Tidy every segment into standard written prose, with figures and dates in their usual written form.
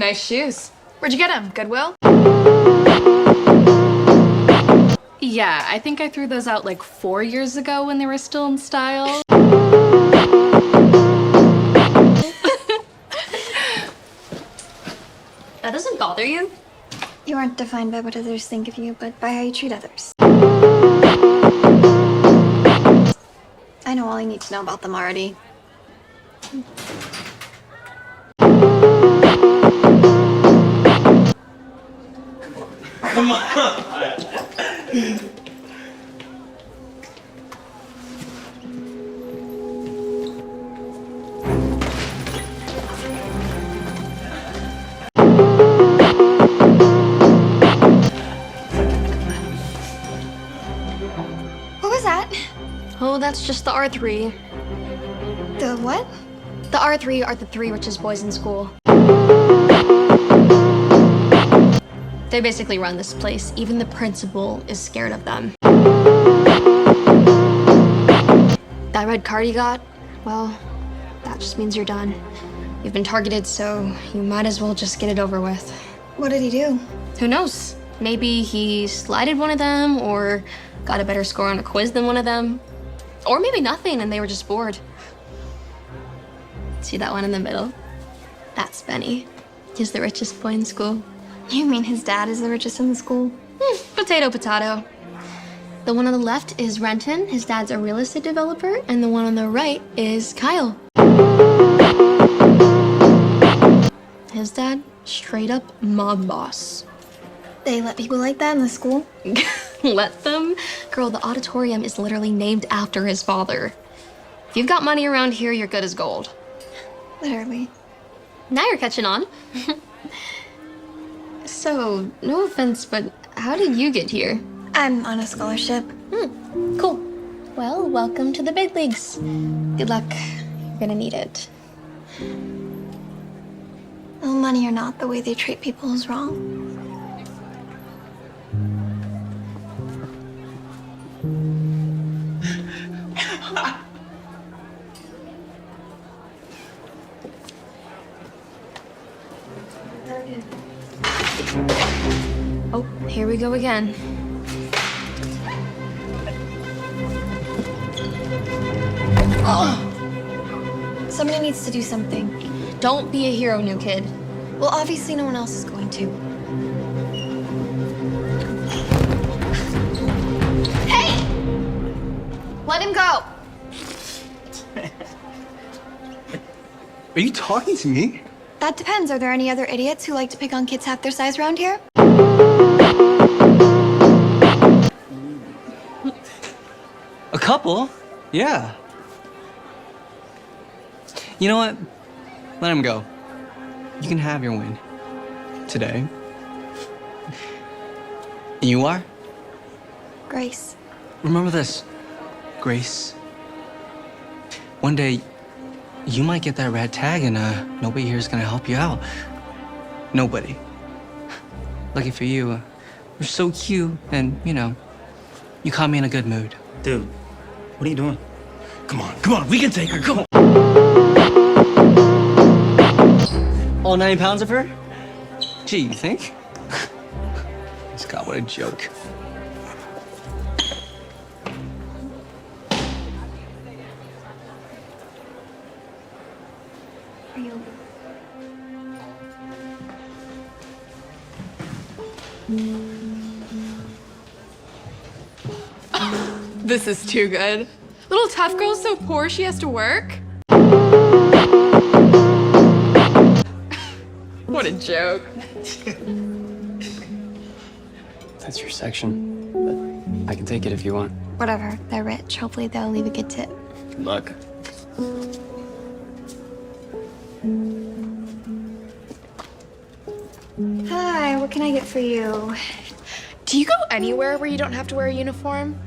Nice shoes. Where'd you get them? Goodwill? Yeah, I think I threw those out like 4 years ago when they were still in style. That doesn't bother you? You aren't defined by what others think of you, but by how you treat others. I know all I need to know about them already. Come on. What was that? Oh, that's just the R3. The what? The R3 are the 3 richest boys in school. They basically run this place. Even the principal is scared of them. That red card you got, well, that just means you're done. You've been targeted, so you might as well just get it over with. What did he do? Who knows? Maybe he slided one of them, or got a better score on a quiz than one of them. Or maybe nothing and they were just bored. See that one in the middle? That's Benny. He's the richest boy in school. You mean his dad is the richest in the school? Potato, potato. The one on the left is Renton. His dad's a real estate developer. And the one on the right is Kyle. His dad, straight up mob boss. They let people like that in the school? Let them? Girl, the auditorium is literally named after his father. If you've got money around here, you're good as gold. Literally. Now you're catching on. So, no offense, but how did you get here? I'm on a scholarship. Cool. Well, welcome to the big leagues. Good luck. You're gonna need it. Well, money or not, the way they treat people is wrong. Oh, here we go again. Somebody needs to do something. Don't be a hero, new kid. Well, obviously no one else is going to. Hey! Let him go! Are you talking to me? That depends. Are there any other idiots who like to pick on kids half their size around here? A couple? Yeah. You know what? Let him go. You can have your win. Today. And you are? Grace. Remember this, Grace. One day, you might get that red tag and nobody here is gonna help you out. Nobody. Lucky for you, you're so cute and, you know, you caught me in a good mood. Dude, what are you doing? Come on, we can take her, come on. All 9 pounds of her? Gee, you think? Scott, what a joke. Are you... This is too good. Little tough girl's so poor she has to work. What a joke. That's your section, but I can take it if you want. Whatever. They're rich. Hopefully they'll leave a good tip. Good luck. Hi, what can I get for you? Do you go anywhere where you don't have to wear a uniform?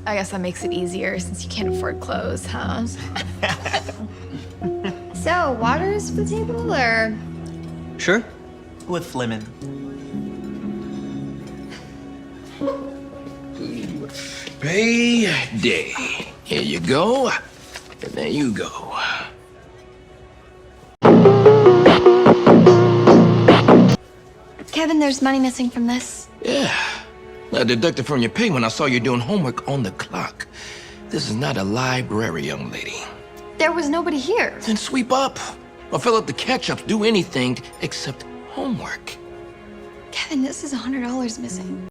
I guess that makes it easier since you can't afford clothes, huh? So, waters for the table, or? Sure. With lemon. Payday. Here you go, and there you go. there's money missing from this. Yeah. I deducted from your pay when I saw you doing homework on the clock. This is not a library, young lady. There was nobody here. Then sweep up. Or fill up the catch-ups. Do anything except homework. Kevin, this is $100 missing.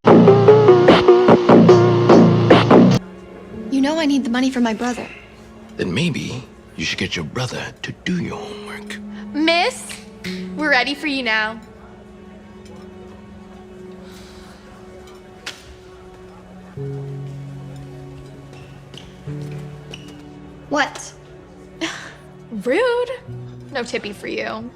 You know I need the money for my brother. Then maybe you should get your brother to do your homework. Miss, we're ready for you now. What? Rude. No tipping for you.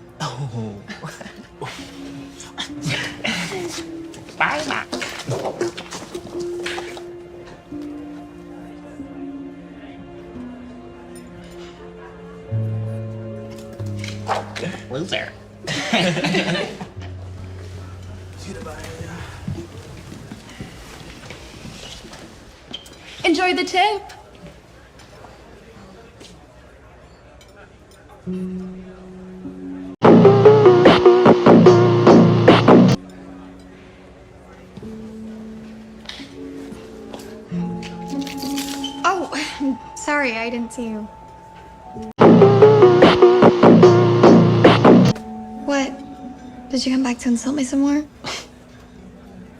Loser. Enjoy the tip. Oh, sorry, I didn't see you. What? Did you come back to insult me some more?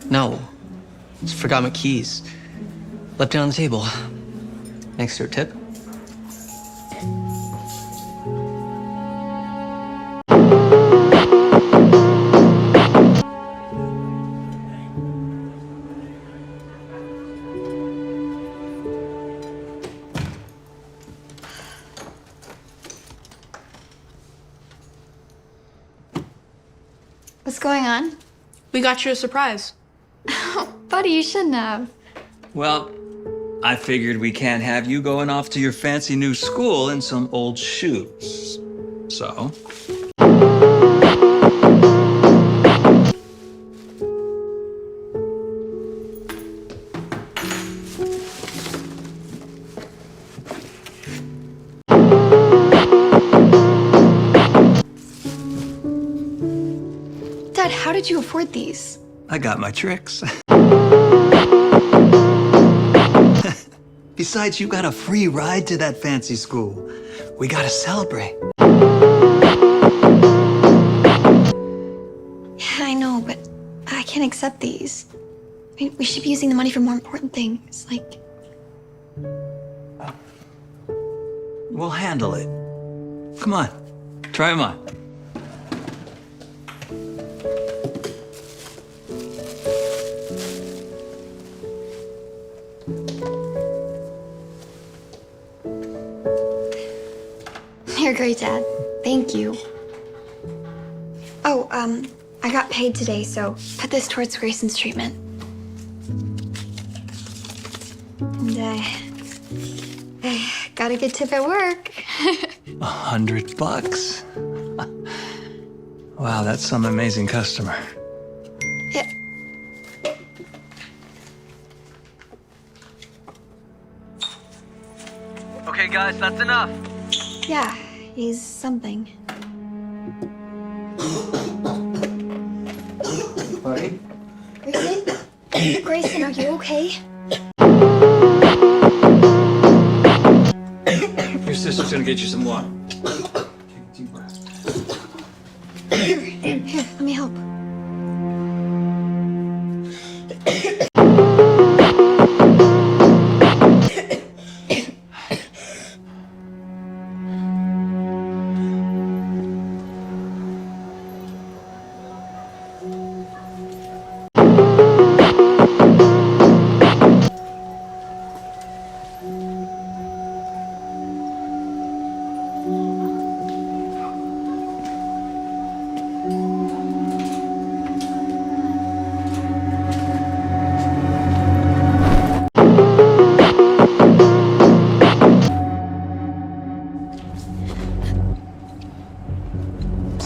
No. Just forgot my keys. Left it on the table. Next to her tip. What's going on? We got you a surprise. Buddy, you shouldn't have. Well, I figured we can't have you going off to your fancy new school in some old shoes. So, Dad, how did you afford these? I got my tricks. Besides, you got a free ride to that fancy school. We gotta celebrate. Yeah, I know, but I can't accept these. I mean, we should be using the money for more important things, like... We'll handle it. Come on, try them on. You're great, Dad. Thank you. Oh, I got paid today, so put this towards Grayson's treatment. And, I got a good tip at work. $100? Wow, that's some amazing customer. Yeah. Okay, guys, that's enough. Yeah, he's something. Buddy? Grayson? Grayson, are you okay? Your sister's gonna get you some water. Take a deep breath. Here, let me help.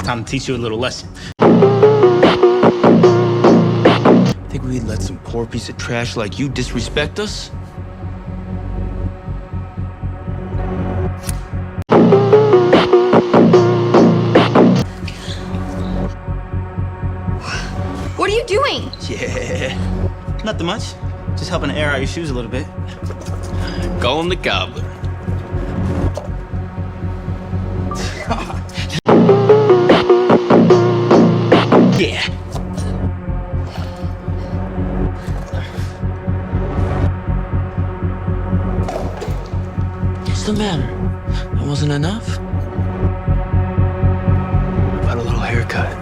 Time to teach you a little lesson. Think we'd let some poor piece of trash like you disrespect us? What are you Nothing much. Just helping to air out your shoes a little bit. Call him the goblin. Yeah. What's the matter? That wasn't enough? About a little haircut.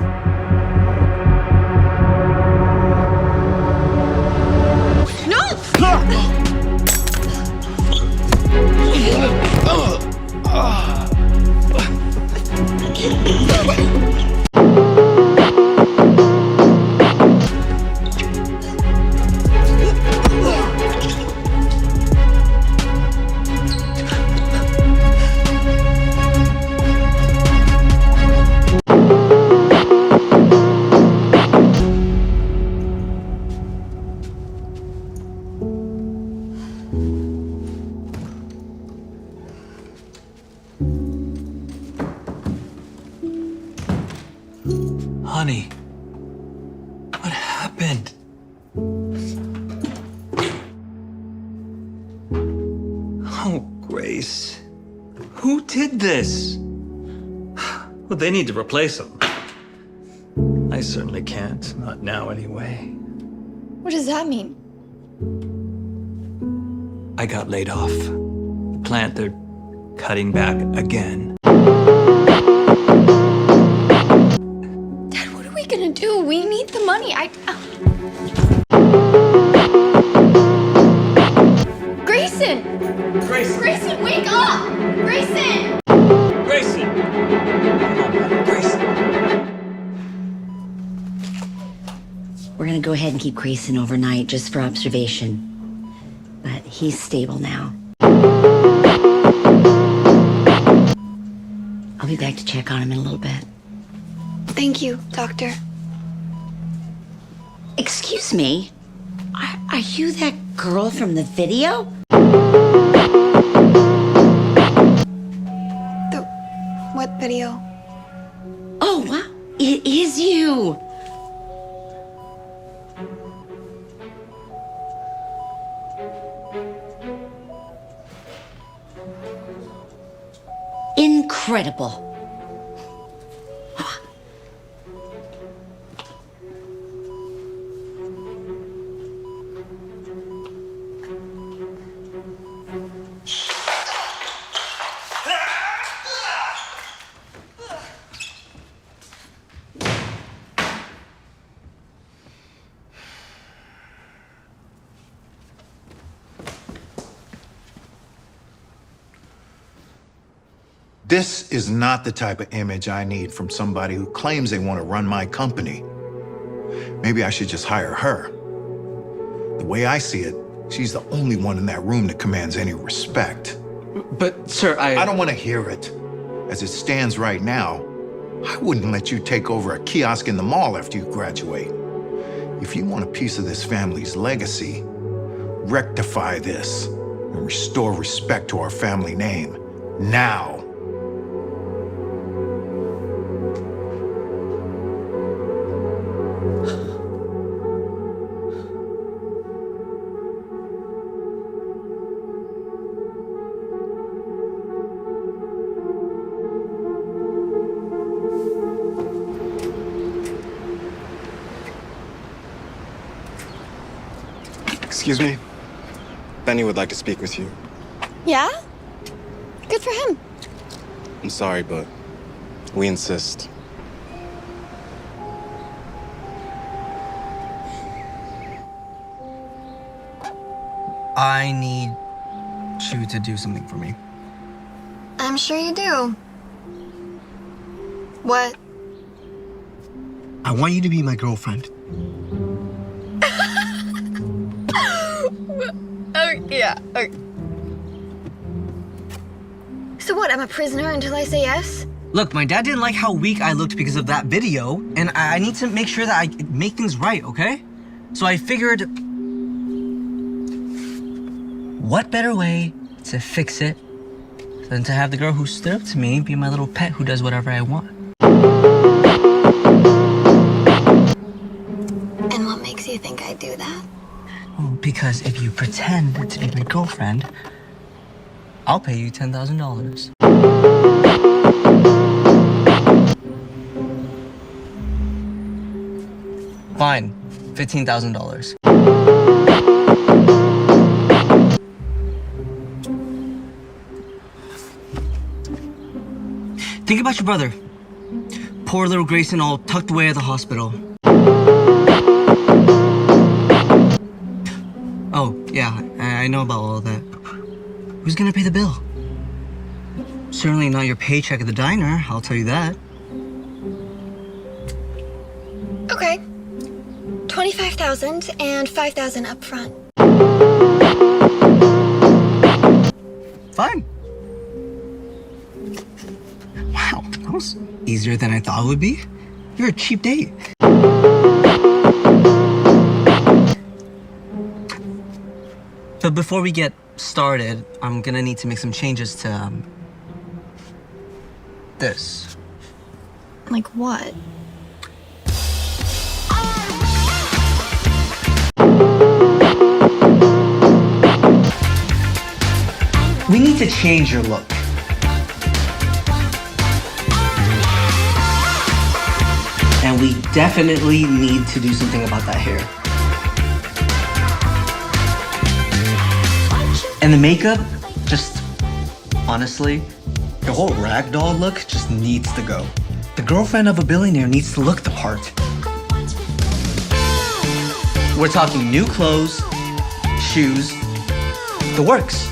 Honey, what happened? Oh, Grace. Who did this? Well, they need to replace him. I certainly can't. Not now, anyway. What does that mean? I got laid off. The plant, they're cutting back again. Dad, what are we gonna do? We need the money. Grayson! Grayson! Grayson, wake up! Grayson! Grayson! Grayson! We're gonna go ahead and keep Grayson overnight just for observation. But he's stable now. I'll be back to check on him in a little bit. Thank you, Doctor. Excuse me? Are you that girl from the video? What video? Oh, wow. It is you. Incredible. This is not the type of image I need from somebody who claims they want to run my company. Maybe I should just hire her. The way I see it, she's the only one in that room that commands any respect. But, sir, I don't want to hear it. As it stands right now, I wouldn't let you take over a kiosk in the mall after you graduate. If you want a piece of this family's legacy, rectify this and restore respect to our family name now. Excuse me? Benny would like to speak with you. Yeah? Good for him. I'm sorry, but we insist. I need you to do something for me. I'm sure you do. What? I want you to be my girlfriend. Oh, yeah. Okay. So what, I'm a prisoner until I say yes? Look, my dad didn't like how weak I looked because of that video, and I need to make sure that I make things right, okay? So I figured, what better way to fix it than to have the girl who stood up to me be my little pet who does whatever I want? And what makes you think I'd do that? Oh, because if you pretend to be my girlfriend, I'll pay you $10,000. Fine, $15,000. Think about your brother. Poor little Grayson all tucked away at the hospital. Oh, yeah, I know about all of that. Who's gonna pay the bill? Certainly not your paycheck at the diner, I'll tell you that. Okay. 25,000 and 5,000 up front. Fine. Wow, that was easier than I thought it would be. You're a cheap date. But before we get started, I'm gonna need to make some changes to, this. Like what? We need to change your look. And we definitely need to do something about that hair. And the makeup, just honestly, your whole ragdoll look just needs to go. The girlfriend of a billionaire needs to look the part. We're talking new clothes, shoes, the works.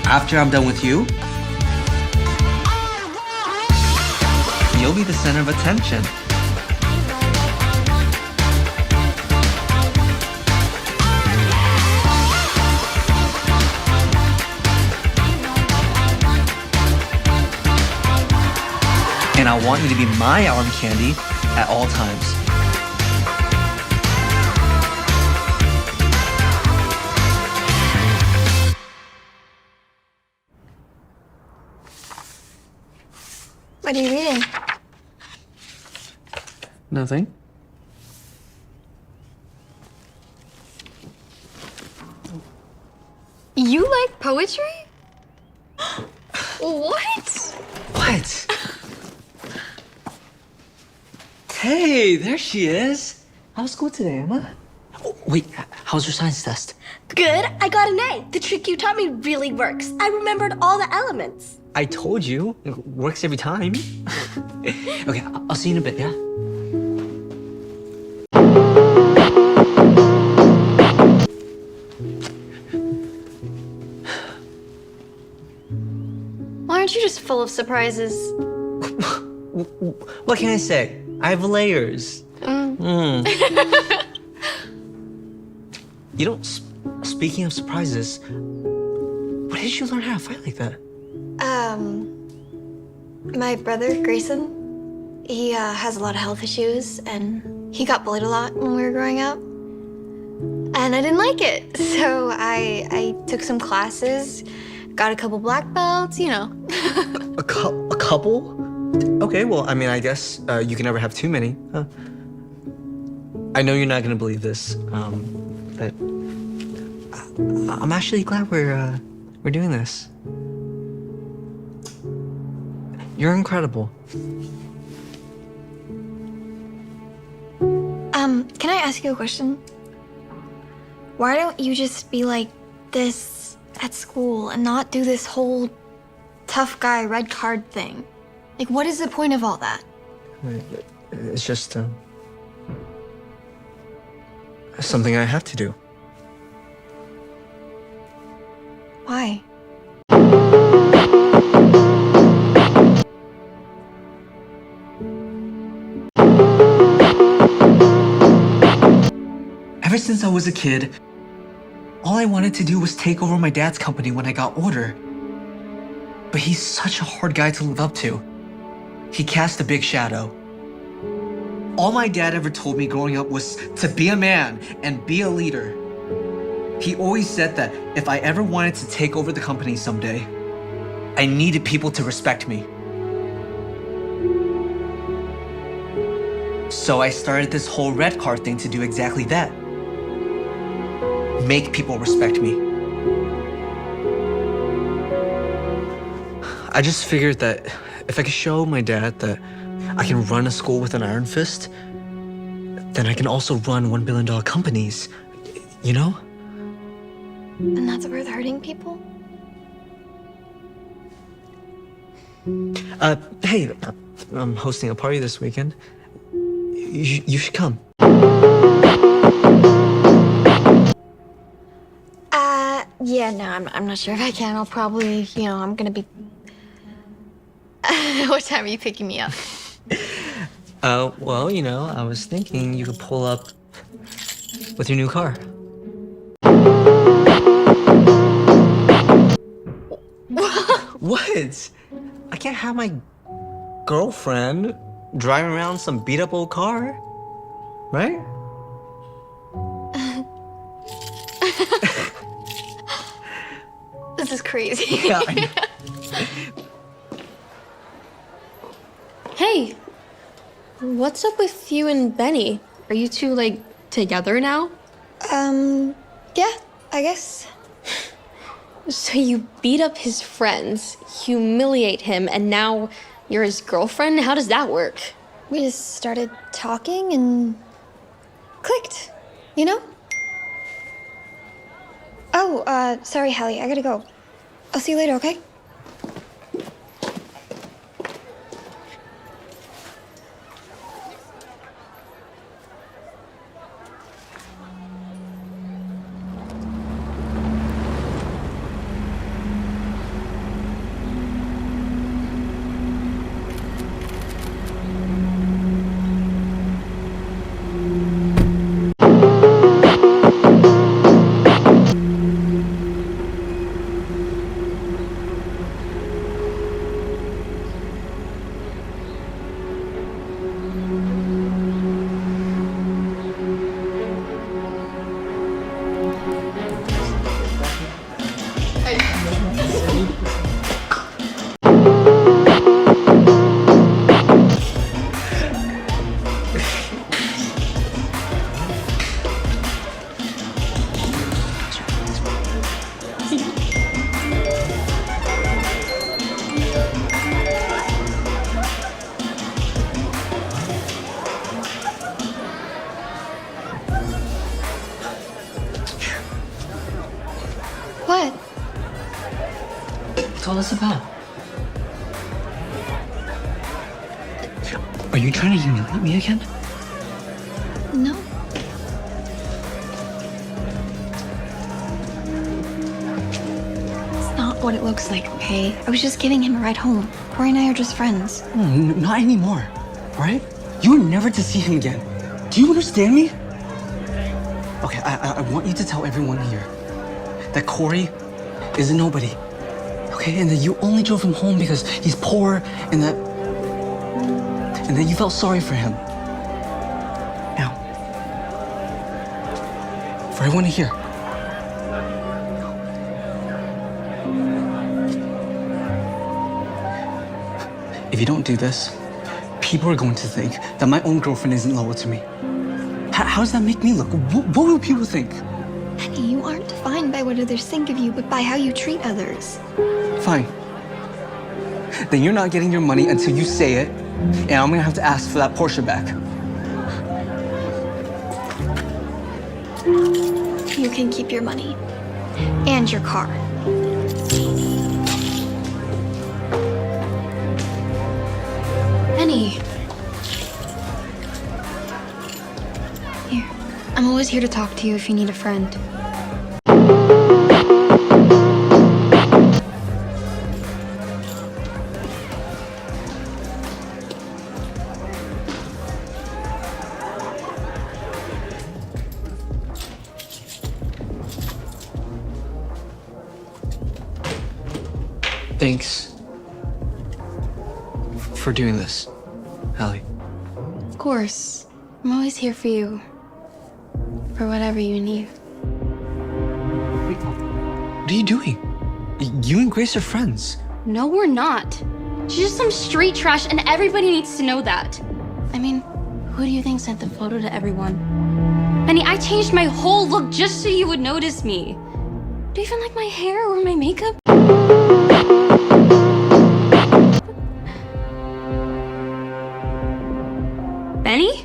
After I'm done with you, you'll be the center of attention. And I want you to be my arm candy at all times. What are you reading? Nothing. You like poetry? What? What? Hey, there she is. How's school today, Emma? Oh, wait, how's your science test? Good, I got an A. The trick you taught me really works. I remembered all the elements. I told you, it works every time. Okay, I'll see you in a bit, yeah? Why aren't you just full of surprises? What can I say? I have layers. You know, speaking of surprises, where did you learn how to fight like that? My brother, Grayson, he has a lot of health issues, and he got bullied a lot when we were growing up. And I didn't like it, so I took some classes, got a couple black belts, you know. A couple? Okay, well, I mean, I guess you can never have too many. I know you're not gonna believe this, but I'm actually glad we're doing this. You're incredible. Can I ask you a question? Why don't you just be like this at school and not do this whole tough guy red card thing? Like, what is the point of all that? It's just something I have to do. Why? Ever since I was a kid, all I wanted to do was take over my dad's company when I got older. But he's such a hard guy to live up to. He cast a big shadow. All my dad ever told me growing up was to be a man and be a leader. He always said that if I ever wanted to take over the company someday, I needed people to respect me. So I started this whole red card thing to do exactly that. Make people respect me. I just figured that if I could show my dad that I can run a school with an iron fist, then I can also run $1 billion companies, you know? And that's worth hurting people? Hey, I'm hosting a party this weekend. You should come. Yeah, no, I'm not sure if I can. I'll probably, I'm gonna be... What time are you picking me up? Well, I was thinking you could pull up with your new car. What? I can't have my girlfriend driving around some beat-up old car, right? This is crazy. Yeah, I know. Hey, what's up with you and Benny? Are you two, like, together now? Yeah, I guess. So you beat up his friends, humiliate him, and now you're his girlfriend? How does that work? We just started talking and clicked, you know? Oh, sorry, Hallie, I gotta go. I'll see you later, okay? What? What's all this about? Are you trying to humiliate me again? No. It's not what it looks like, okay? I was just giving him a ride home. Corey and I are just friends. Not anymore, all right? You are never to see him again. Do you understand me? Okay, I want you to tell everyone here that Corey is a nobody, okay? And that you only drove him home because he's poor and that you felt sorry for him. Now, for everyone to hear, if you don't do this, people are going to think that my own girlfriend isn't loyal to me. How does that make me look? What will people think? Honey, you aren't defined by what others think of you, but by how you treat others. Fine. Then you're not getting your money until you say it, and I'm gonna have to ask for that Porsche back. You can keep your money. And your car. Benny. Here. I'm always here to talk to you if you need a friend. Thanks for doing this, Hallie. Of course. I'm always here for you. For whatever you need. What are you doing? You and Grace are friends. No, we're not. She's just some street trash, and everybody needs to know that. I mean, Who do you think sent the photo to everyone? Benny, I changed my whole look just so you would notice me. Do you even like my hair or my makeup? Benny?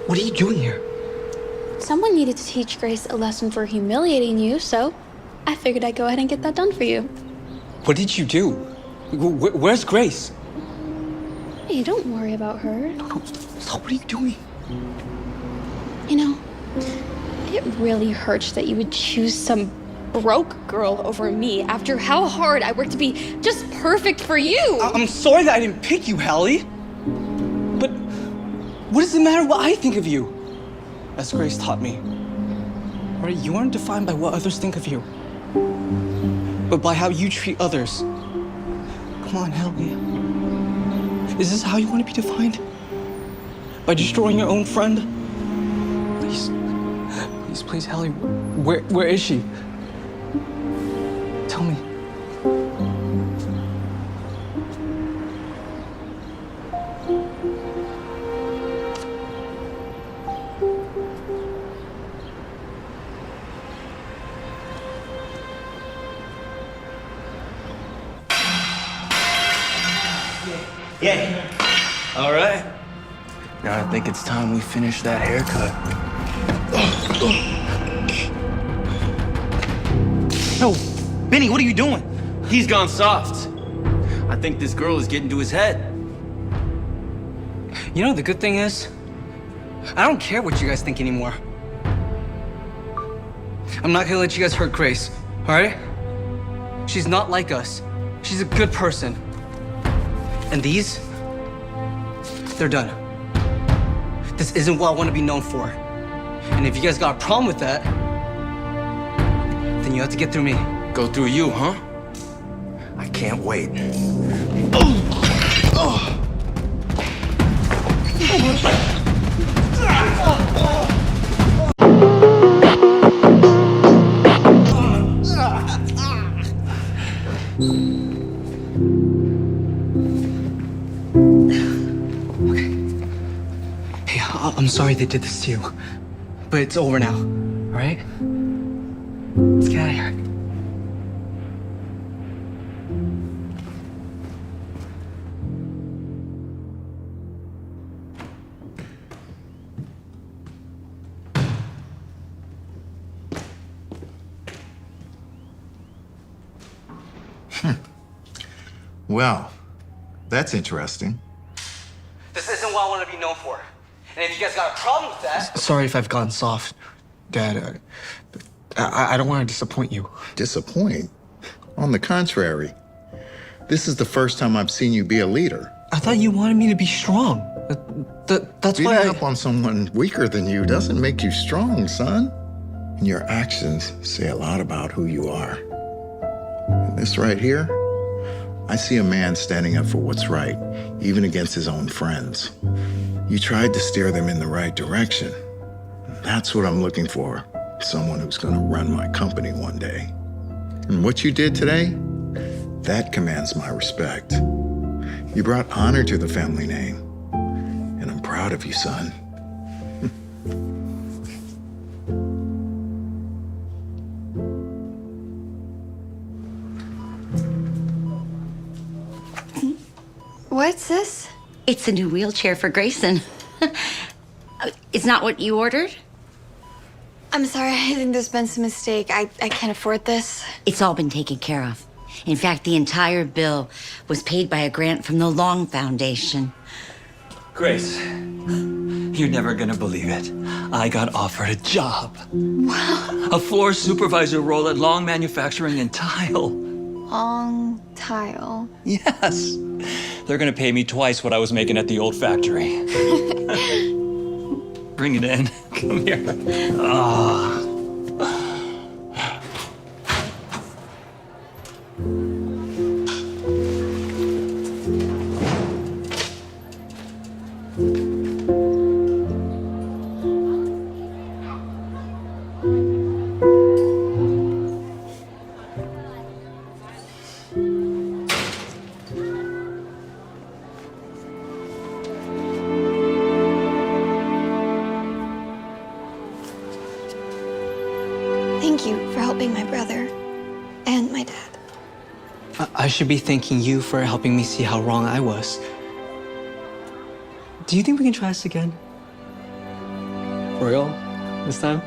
What are you doing here? Someone needed to teach Grace a lesson for humiliating you, so I figured I'd go ahead and get that done for you. What did you do? Where's Grace? Hey, don't worry about her. No, stop. What are you doing? You know, it really hurts that you would choose some broke girl over me after how hard I worked to be just perfect for you. I'm sorry that I didn't pick you, Hallie. But what does it matter what I think of you? As Grace taught me. Right, you aren't defined by what others think of you, but by how you treat others. Come on, Hallie. Is this how you want to be defined? By destroying your own friend? Please, Hallie, where is she? Tell me. Yeah. All right. Now I think it's time we finish that haircut. No, Benny, what are you doing? He's gone soft. I think this girl is getting to his head. You know, the good thing is, I don't care what you guys think anymore. I'm not gonna let you guys hurt Grace, all right? She's not like us. She's a good person. And these, they're done. This isn't what I want to be known for. And if you guys got a problem with that, then you have to get through me. Go through you, huh? I can't wait. Hey, I'm sorry they did this to you, but it's over now, all right? Let's get out of here. Well, that's interesting. This isn't what I want to be known for. And if you guys got a problem with that... Sorry if I've gone soft, Dad. I don't want to disappoint you. Disappoint? On the contrary. This is the first time I've seen you be a leader. I thought you wanted me to be strong. That's why Beating up on someone weaker than you doesn't make you strong, son. And your actions say a lot about who you are. And this right here, I see a man standing up for what's right, even against his own friends. You tried to steer them in the right direction. That's what I'm looking for. Someone who's gonna run my company one day. And what you did today, that commands my respect. You brought honor to the family name. And I'm proud of you, son. What's this? It's a new wheelchair for Grayson. It's not what you ordered? I'm sorry, I think there's been some mistake. I can't afford this. It's all been taken care of. In fact, the entire bill was paid by a grant from the Long Foundation. Grace, You're never gonna believe it. I got offered a job. Wow. A floor supervisor role at Long Manufacturing and Tile. Long tile. Yes. They're gonna pay me twice what I was making at the old factory. Bring it in. Come here. Ah. Thank you for helping my brother and my dad. I should be thanking you for helping me see how wrong I was. Do you think we can try this again? For real? This time?